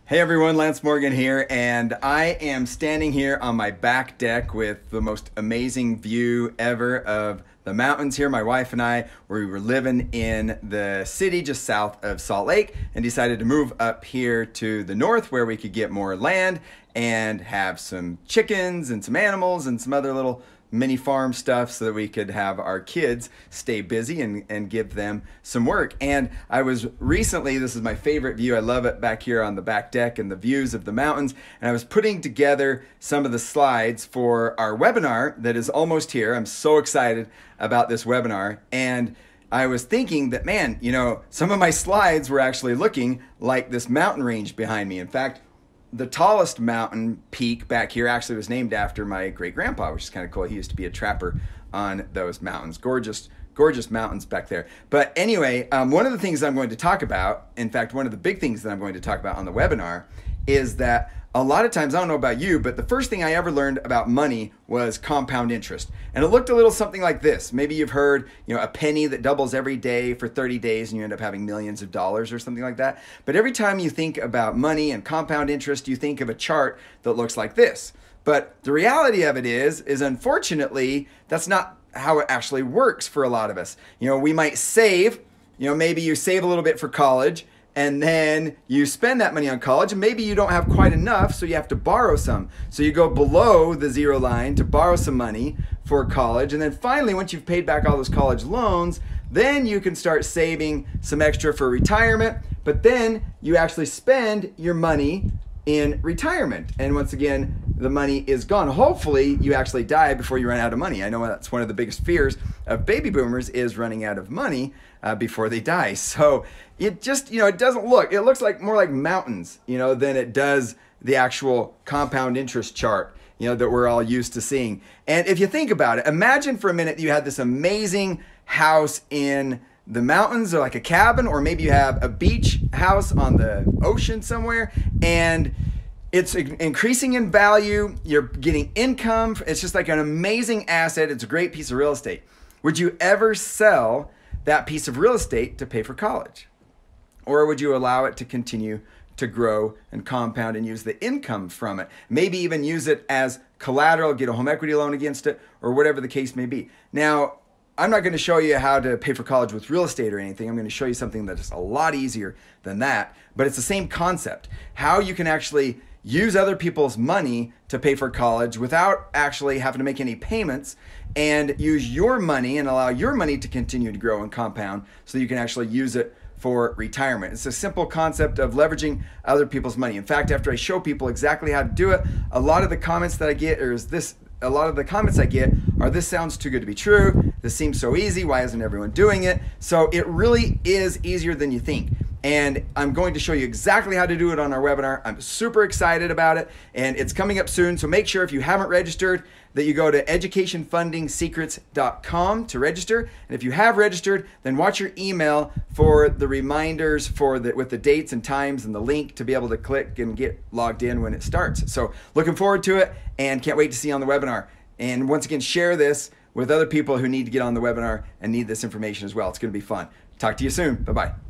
Hey everyone, Lance Morgan here, and I am standing here on my back deck with the most amazing view ever of the mountains here. My wife and I, we were living in the city just south of Salt Lake and decided to move up here to the north where we could get more land and have some chickens and some animals and some other little mini farm stuff so that we could have our kids stay busy and give them some work. And I was recently, this is my favorite view, I love it back here on the back deck and the views of the mountains, and I was putting together some of the slides for our webinar that is almost here. I'm so excited about this webinar, and I was thinking that, man, you know, some of my slides were actually looking like this mountain range behind me. In fact, the tallest mountain peak back here actually was named after my great-grandpa, which is kind of cool. He used to be a trapper on those mountains. Gorgeous, gorgeous mountains back there. But anyway, one of the things I'm going to talk about, in fact, one of the big things that I'm going to talk about on the webinar is that a lot of times, I don't know about you, but the first thing I ever learned about money was compound interest. And it looked a little something like this. Maybe you've heard, you know, a penny that doubles every day for 30 days and you end up having millions of dollars or something like that. But every time you think about money and compound interest, you think of a chart that looks like this. But the reality of it is unfortunately, that's not how it actually works for a lot of us. You know, we might save, you know, maybe you save a little bit for college, and then you spend that money on college, and maybe you don't have quite enough, so you have to borrow some. So you go below the zero line to borrow some money for college, and then finally, once you've paid back all those college loans, then you can start saving some extra for retirement, but then you actually spend your money in retirement. And once again, the money is gone. Hopefully you actually die before you run out of money. I know that's one of the biggest fears of baby boomers is running out of money before they die. So it just, you know, it doesn't look, it looks like more like mountains, you know, than it does the actual compound interest chart, you know, that we're all used to seeing. And if you think about it, imagine for a minute you had this amazing house in the mountains, or like a cabin, or maybe you have a beach house on the ocean somewhere, and it's increasing in value. You're getting income. It's just like an amazing asset. It's a great piece of real estate. Would you ever sell that piece of real estate to pay for college? Or would you allow it to continue to grow and compound and use the income from it? Maybe even use it as collateral, get a home equity loan against it, or whatever the case may be. Now, I'm not going to show you how to pay for college with real estate or anything. I'm going to show you something that's a lot easier than that, but it's the same concept. How you can actually use other people's money to pay for college without actually having to make any payments, and use your money and allow your money to continue to grow and compound so you can actually use it for retirement. It's a simple concept of leveraging other people's money. In fact, after I show people exactly how to do it, a lot of the comments that I get are this sounds too good to be true. This seems so easy. Why isn't everyone doing it? So it really is easier than you think. And I'm going to show you exactly how to do it on our webinar. I'm super excited about it, and it's coming up soon. So make sure if you haven't registered that you go to educationfundingsecrets.com to register. And if you have registered, then watch your email for the reminders with the dates and times and the link to be able to click and get logged in when it starts. So looking forward to it and can't wait to see you on the webinar. And once again, share this with other people who need to get on the webinar and need this information as well. It's going to be fun. Talk to you soon. Bye-bye.